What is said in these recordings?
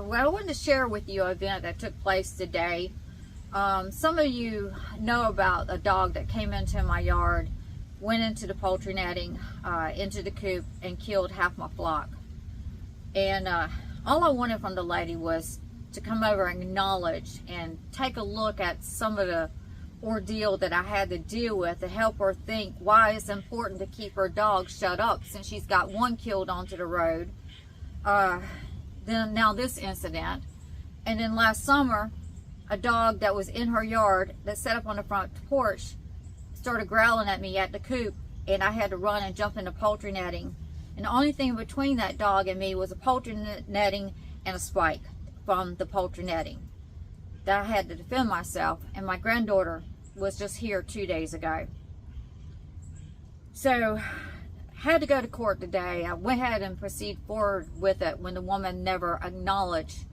Well, I wanted to share with you an event that took place today. Some of you know about a dog that came into my yard, went into the poultry netting, into the coop, and killed half my flock. And all I wanted from the lady was to come over and acknowledge and take a look at some of the ordeal that I had to deal with to help her think why it's important to keep her dog shut up since she's got one killed onto the road. Then now this incident, and then last summer a dog that was in her yard that sat up on the front porch started growling at me at the coop, and I had to run and jump into poultry netting, and the only thing between that dog and me was a poultry netting and a spike from the poultry netting that I had to defend myself. And my granddaughter was just here 2 days ago, so had to go to court today. I went ahead and proceed forward with it when the woman never acknowledged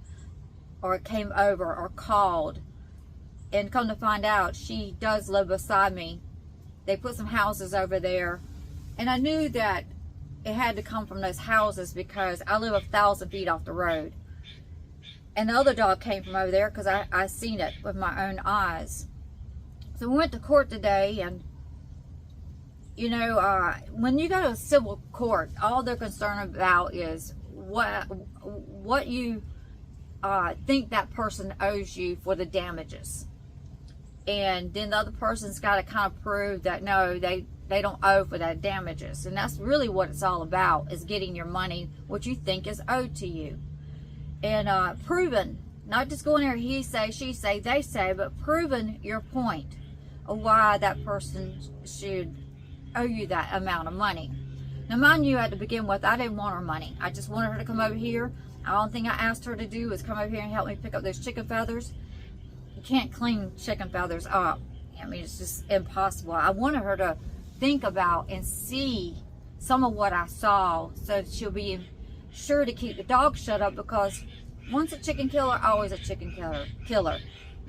or came over or called. And come to find out, she does live beside me. They put some houses over there, and I knew that it had to come from those houses because I live 1,000 feet off the road. And the other dog came from over there because I seen it with my own eyes. So we went to court today, and you know, when you go to a civil court, all they're concerned about is what you think that person owes you for the damages. And then the other person's got to kind of prove that no, they don't owe for that damages. And that's really what it's all about, is getting your money, what you think is owed to you. And proving, not just going there he say, she say, they say, but proving your point of why that person should owe you that amount of money. Now mind you, at the begin with, I didn't want her money. I just wanted her to come over here. The only thing I asked her to do was come over here and help me pick up those chicken feathers. You can't clean chicken feathers up. I mean, it's just impossible. I wanted her to think about and see some of what I saw, so she'll be sure to keep the dog shut up, because once a chicken killer, always a chicken killer.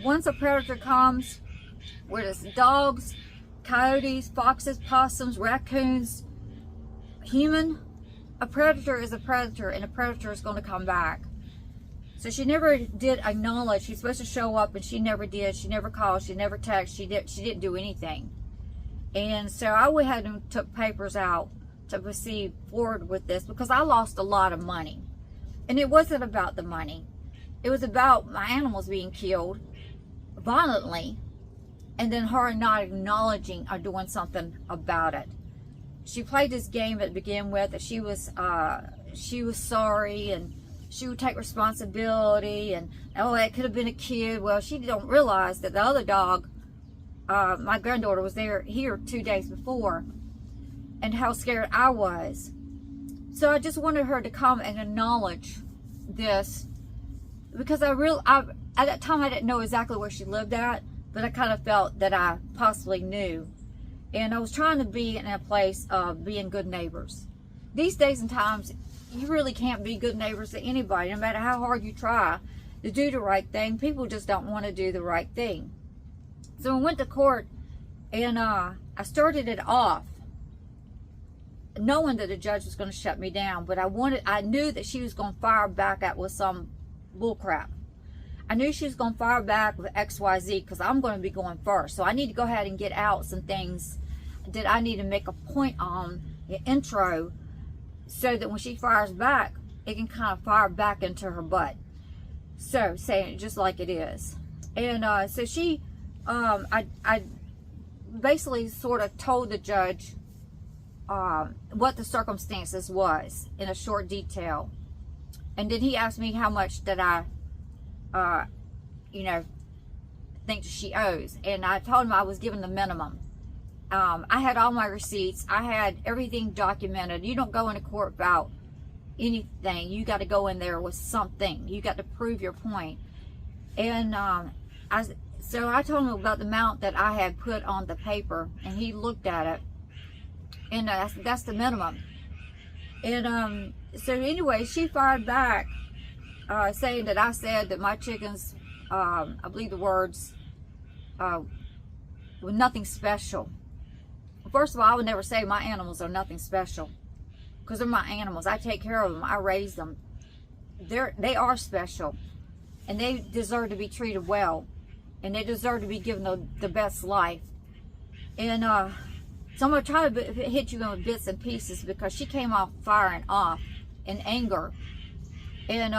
Once a predator comes, whether it's dogs, coyotes, foxes, possums, raccoons, human, a predator is a predator, and a predator is going to come back. So she never did acknowledge. She's supposed to show up, and she never did. She never called. She never texted. She didn't do anything. And so I went ahead and took papers out to proceed forward with this, because I lost a lot of money. And it wasn't about the money. It was about my animals being killed violently, and then her not acknowledging or doing something about it. She played this game to begin with, that she was sorry, and she would take responsibility, and oh, it could have been a kid. Well, she don't realize that the other dog, my granddaughter, was here 2 days before, and how scared I was. So I just wanted her to come and acknowledge this, because at that time I didn't know exactly where she lived at, but I kind of felt that I possibly knew. And I was trying to be in a place of being good neighbors. These days and times, you really can't be good neighbors to anybody, no matter how hard you try to do the right thing. People just don't want to do the right thing. So we went to court, and I started it off knowing that the judge was going to shut me down, but I knew that she was going to fire back at with some bullcrap. I knew she was going to fire back with XYZ, because I'm going to be going first. So I need to go ahead and get out some things that I need to make a point on the intro, so that when she fires back, it can kind of fire back into her butt. So saying it just like it is. And so she, I basically sort of told the judge what the circumstances was in a short detail. And then he asked me how much that I think she owes, and I told him I was given the minimum. I had all my receipts. I had everything documented. You don't go into court without anything. You got to go in there with something. You got to prove your point. And so I told him about the amount that I had put on the paper, and he looked at it, and that's the minimum. And so anyway, she fired back, saying that I said that my chickens, I believe the words, were nothing special. First of all, I would never say my animals are nothing special, because they're my animals. I take care of them. I raise them. they are special, and they deserve to be treated well, and they deserve to be given the best life. And so I'm going to try to hit you in bits and pieces, because she came off firing off in anger. And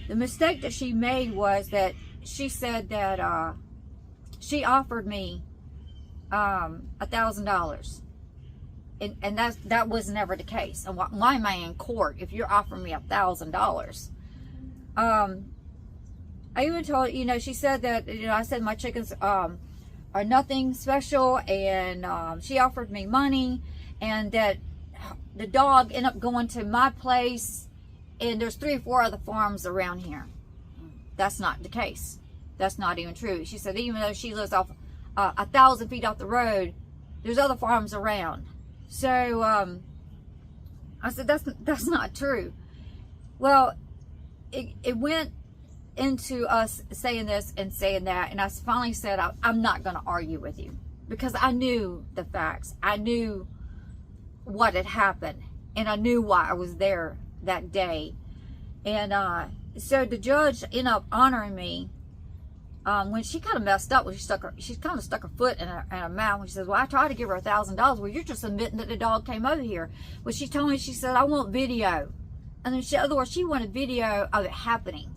the mistake that she made was that she said that she offered me $1,000. And that was never the case. And why am I in court if you're offering me $1,000? I even told, she said that, I said my chickens are nothing special, and she offered me money, and that the dog ended up going to my place, and there's 3 or 4 other farms around here. That's not the case. That's not even true. She said even though she lives off 1,000 feet off the road, there's other farms around. So I said that's not true. Well, it went into us saying this and saying that, and I finally said I'm not going to argue with you, because I knew the facts. I knew what had happened, and I knew why I was there that day. And so the judge ended up honoring me when she kind of messed up. When she kind of stuck her foot in her mouth when she says, well, I tried to give her $1,000. Well, you're just admitting that the dog came over here. Well, she told me, she said, I want video. And then in other words, she wanted video of it happening.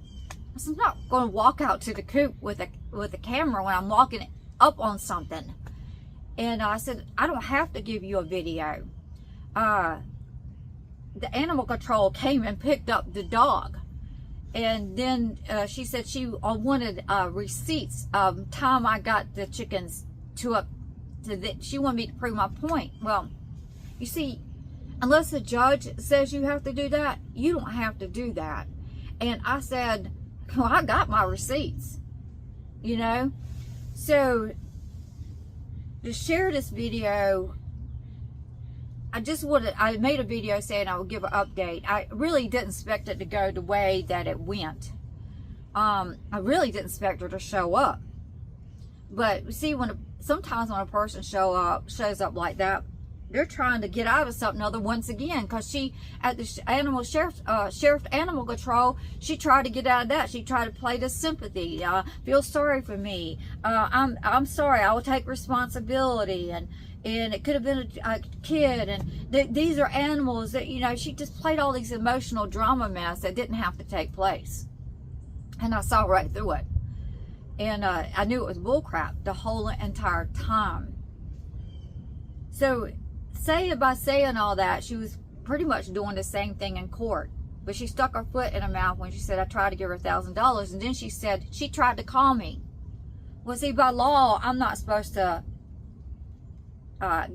I said, I'm not going to walk out to the coop with a camera when I'm walking up on something. And I said, I don't have to give you a video. The animal control came and picked up the dog. And then she said she wanted receipts of time I got the chickens she wanted me to prove my point. Well, you see, unless the judge says you have to do that, you don't have to do that. And I said, well, I got my receipts, So to share this video, I made a video saying I would give an update. I really didn't expect it to go the way that it went. I really didn't expect her to show up. But see, sometimes when a person shows up like that, they're trying to get out of something other once again, because she, at the sheriff animal control, she tried to get out of that. She tried to play the sympathy, feel sorry for me. I'm sorry, I will take responsibility, and it could have been a kid, and these are animals that, she just played all these emotional drama mess that didn't have to take place. And I saw right through it. And I knew it was bullcrap the whole entire time. So, by saying all that, she was pretty much doing the same thing in court. But she stuck her foot in her mouth when she said, I tried to give her $1,000. And then she said, she tried to call me. Well, see, by law, I'm not supposed to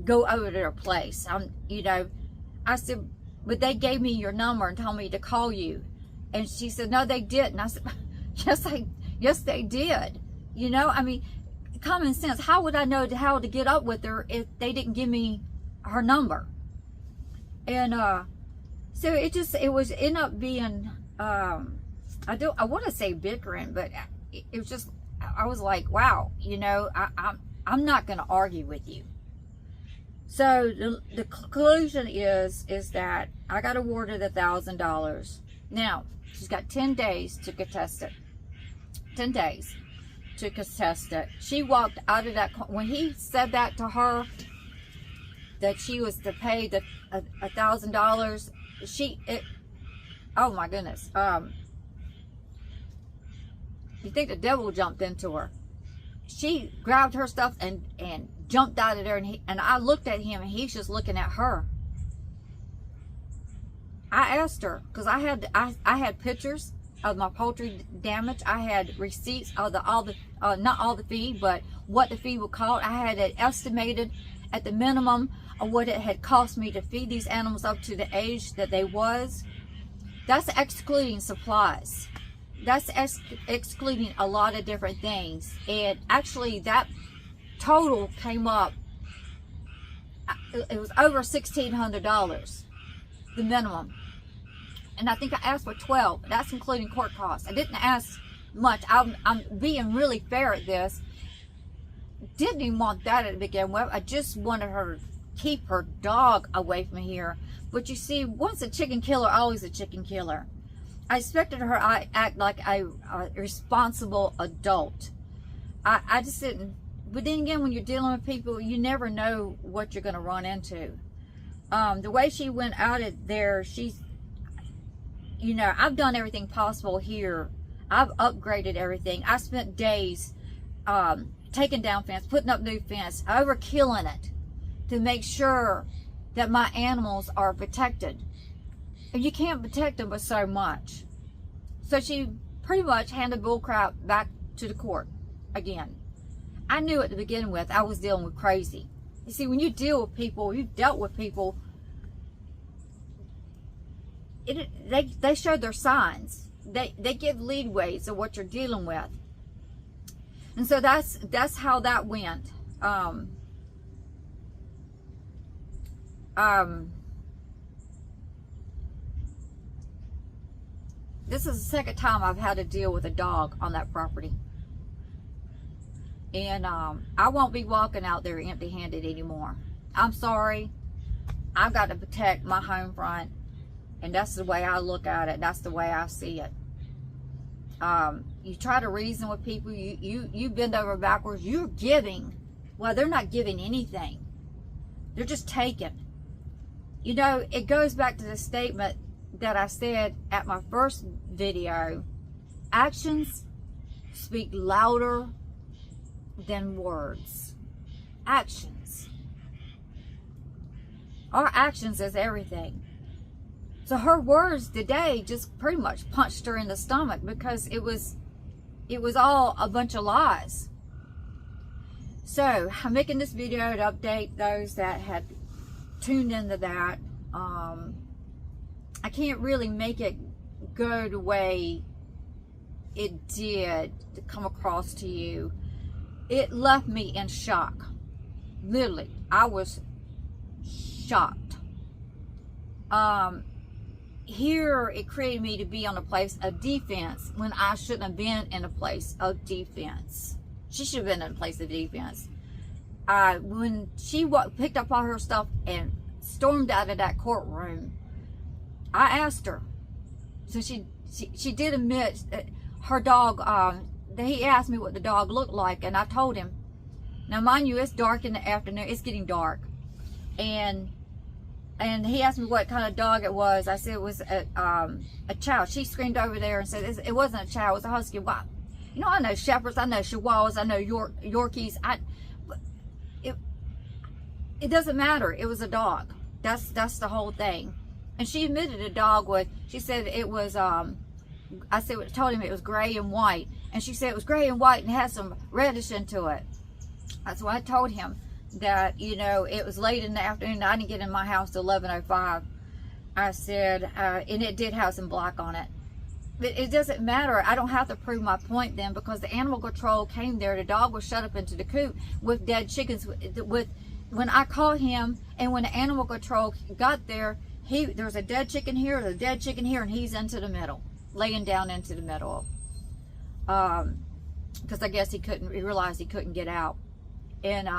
go over to their place. I said, but they gave me your number and told me to call you. And she said, no, they didn't. I said, yes, they did. Common sense. How would I know how to get up with her if they didn't give me her number? And so it was end up being I want to say bickering, but it was just, I was like, wow, I'm not going to argue with you. So the conclusion is that I got awarded $1,000. Now she's got 10 days to contest it. 10 days to contest it. She walked out of that when he said that to her, that she was to pay the $1,000. Oh my goodness. You think the devil jumped into her? She grabbed her stuff and jumped out of there, and I looked at him, and he's just looking at her. I asked her, because I had pictures of my poultry damage. I had receipts of not all the feed, but what the feed would cost. I had it estimated at the minimum of what it had cost me to feed these animals up to the age that they was. That's excluding supplies. That's excluding a lot of different things. And actually that total came up, it was over $1,600, the minimum. And I think I asked for 12. That's including court costs. I didn't ask much. I'm being really fair at this. Didn't even want that at the beginning. Well, I just wanted her to keep her dog away from here. But you see, once a chicken killer, always a chicken killer. I expected her to act like a responsible adult. I just didn't. But then again, when you're dealing with people, you never know what you're going to run into. The way she went out of there, she's, you know, I've done everything possible here. I've upgraded everything. I spent days taking down fence, putting up new fence, overkilling it to make sure that my animals are protected. And you can't protect them but so much. So she pretty much handed bullcrap back to the court again. I knew at the beginning with I was dealing with crazy. You see, when you deal with people, you've dealt with people, they show their signs. They give leadways of what you're dealing with. And so that's how that went. This is the second time I've had to deal with a dog on that property. And I won't be walking out there empty-handed anymore. I'm sorry. I've got to protect my home front. And that's the way I look at it. That's the way I see it. You try to reason with people. You bend over backwards. You're giving. Well, they're not giving anything. They're just taking. You know, it goes back to the statement that I said at my first video. Actions speak louder than words. Actions. Our actions is everything. So her words today just pretty much punched her in the stomach, because it was all a bunch of lies. So I'm making this video to update those that had tuned into that. I can't really make it go the way it did to come across to you. It left me in shock. Literally, I was shocked. Here it created me to be on a place of defense when I shouldn't have been in a place of defense. She should have been in a place of defense. When she picked up all her stuff and stormed out of that courtroom, I asked her. So she did admit her dog. He asked me what the dog looked like, and I told him. Now, mind you, it's dark in the afternoon. It's getting dark, and he asked me what kind of dog it was. I said it was a chow. She screamed over there and said it wasn't a chow. It was a husky. Wow. You know, I know shepherds. I know chihuahuas. I know Yorkies. It doesn't matter. It was a dog. That's the whole thing. And she admitted a dog was. She said it was. Told him it was gray and white, and she said it was gray and white and had some reddish into it. That's why I told him that, you know, it was late in the afternoon. I didn't get in my house till 11:05. I said, and it did have some black on it. But it doesn't matter. I don't have to prove my point then, because the animal control came there. The dog was shut up into the coop with dead chickens. When I called him, and when the animal control got there, there's a dead chicken here, there's a dead chicken here, and he's into the middle, laying down into the middle. Because I guess he realized he couldn't get out. And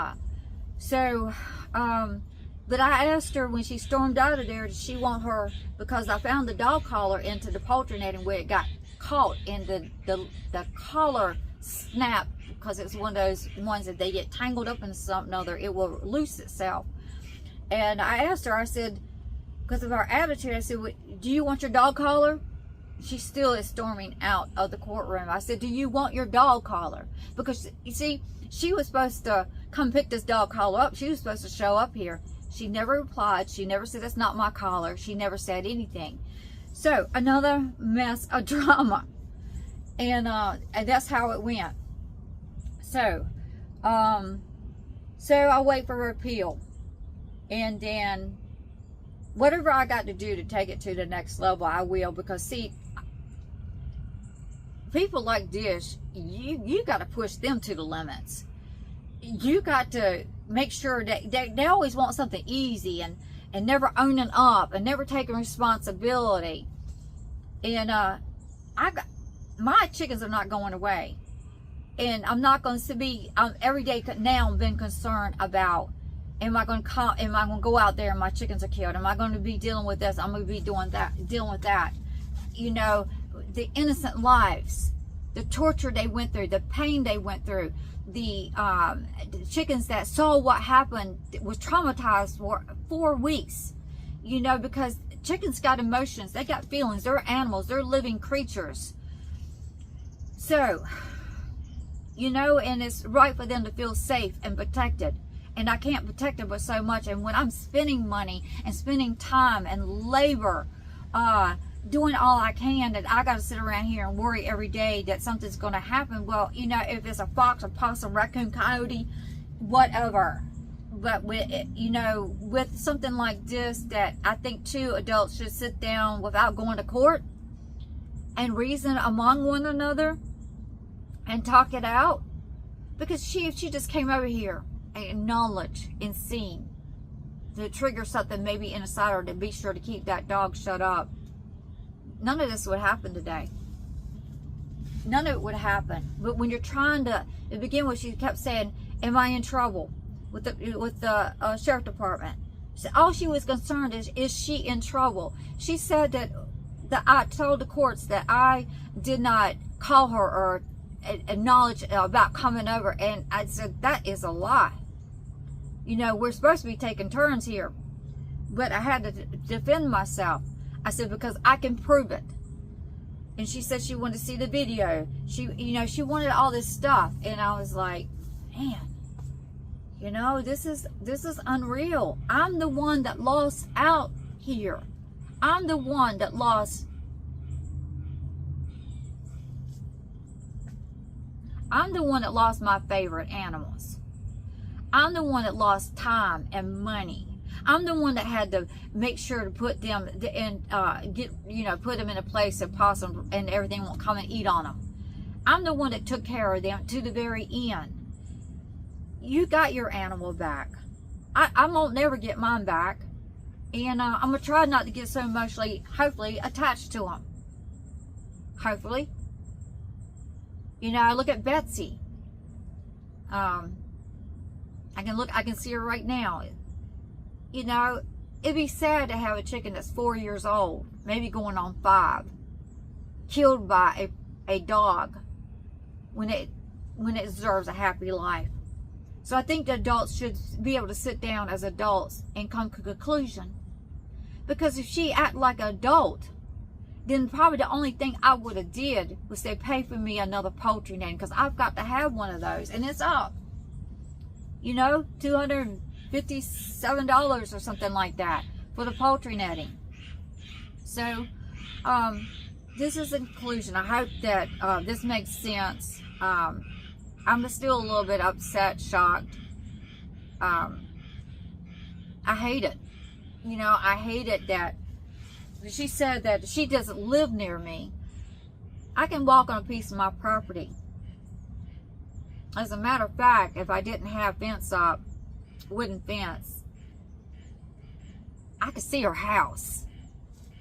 but I asked her when she stormed out of there, did she want her, because I found the dog collar into the poultry netting where it got caught, and the collar snapped, because it's one of those ones that they get tangled up in something other, it will loose itself. And I asked her, I said, because of our attitude, I said, do you want your dog collar? She still is storming out of the courtroom. I said, do you want your dog collar? Because, you see, she was supposed to come pick this dog collar up. She was supposed to show up here. She never replied. She never said, that's not my collar. She never said anything. So, another mess of drama. And that's how it went. So, I'll wait for her appeal. And then, whatever I got to do to take it to the next level, I will. Because, see, people like this, you got to push them to the limits. You got to make sure that they always want something easy and never owning up and never taking responsibility. And my chickens are not going away. And I'm not going to be, every day now I'm been concerned about, am I going to go out there and my chickens are killed? Am I going to be dealing with this? I'm going to be dealing with that. You know, the innocent lives, the torture they went through, the pain they went through, the chickens that saw what happened, was traumatized for 4 weeks, you know, because chickens got emotions, they got feelings, they're animals, they're living creatures. So, you know, and it's right for them to feel safe and protected. And I can't protect them with so much. And when I'm spending money and spending time and labor, doing all I can, that I got to sit around here and worry every day that something's going to happen. Well, you know, if it's a fox, a possum, raccoon, coyote, whatever. But with, you know, with something like this, that I think two adults should sit down without going to court and reason among one another and talk it out. Because if she just came over here and acknowledged and seen to trigger something maybe inside her to be sure to keep that dog shut up, none of this would happen today. None of it would happen. But when you're trying to begin with, she kept saying, am I in trouble with the sheriff department? So all she was concerned is she in trouble? She said that I told the courts that I did not call her or acknowledge about coming over. And I said, that is a lie. You know, we're supposed to be taking turns here. But I had to defend myself. I said, because I can prove it. And she said she wanted to see the video. She, you know, she wanted all this stuff. And I was like, man, you know, this is unreal. I'm the one that lost out here. I'm the one that lost. I'm the one that lost my favorite animals. I'm the one that lost time and money. I'm the one that had to make sure to put them in, put them in a place that possum and everything won't come and eat on them. I'm the one that took care of them to the very end. You got your animal back. I won't never get mine back. And I'm going to try not to get so emotionally, hopefully, attached to them. Hopefully. You know, I look at Betsy. I can see her right now. You know, it'd be sad to have a chicken that's 4 years old, maybe going on 5, killed by a dog when it deserves a happy life. So I think the adults should be able to sit down as adults and come to a conclusion. Because if she acted like an adult, then probably the only thing I would have did was say, pay for me another poultry netting, because I've got to have one of those, and it's up. You know, $257 or something like that for the poultry netting. So, this is the conclusion. I hope that this makes sense. I'm still a little bit upset, shocked. I hate it. You know, I hate it that she said that she doesn't live near me. I can walk on a piece of my property. As a matter of fact, if I didn't have fence up, wooden fence, I could see her house.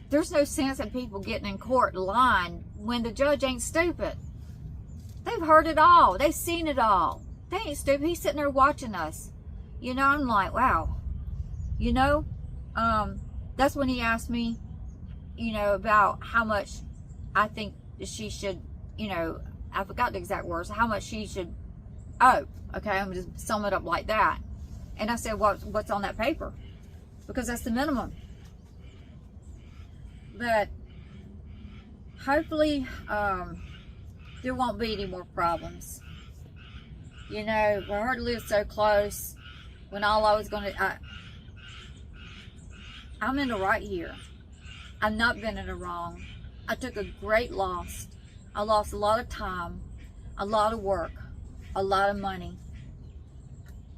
There's no sense in people getting in court lying when the judge ain't stupid. They've heard it all. They've seen it all. They ain't stupid. He's sitting there watching us. You know, I'm like, wow. You know, that's when he asked me, you know, about how much I think she should, you know, I forgot the exact words, how much she should owe. Okay, I'm just sum it up like that. And I said, what's on that paper? Because that's the minimum. But hopefully, there won't be any more problems. You know, for her to live so close, when all I was going to, I'm in the right here. I've not been in the wrong. I took a great loss. I lost a lot of time, a lot of work, a lot of money,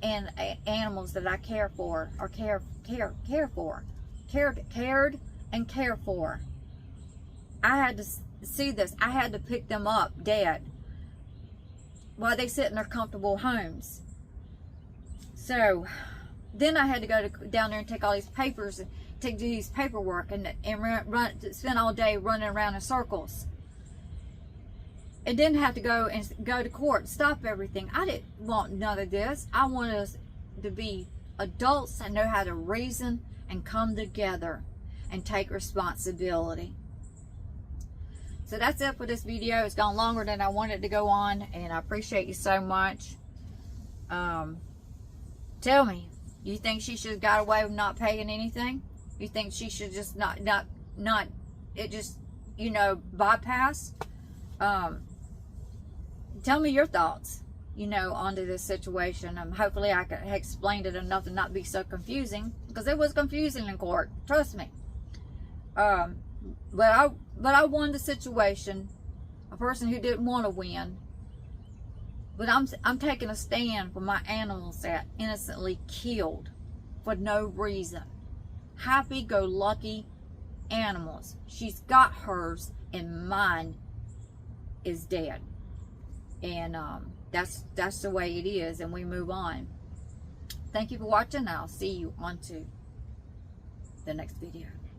and animals that I care for, or cared and care for. I had to see this. I had to pick them up dead while they sit in their comfortable homes. So then I had to go down there and take all these papers and do these paperwork and spend all day running around in circles. And didn't have to go to court, stop everything. I didn't want none of this. I wanted us to be adults that know how to reason and come together and take responsibility. So that's it for this video. It's gone longer than I wanted to go on, and I appreciate you so much. Tell me, you think she should have got away with not paying anything? You think she should just not it just, you know, bypass? Tell me your thoughts, you know, onto this situation. Hopefully I could explain it enough to not be so confusing, because it was confusing in court, trust me. But I won the situation. A person who didn't want to win. But I'm taking a stand for my animals that innocently killed for no reason. Happy-go-lucky animals. She's got hers, and mine is dead. And that's the way it is, and we move on. Thank you for watching. I'll see you on to the next video.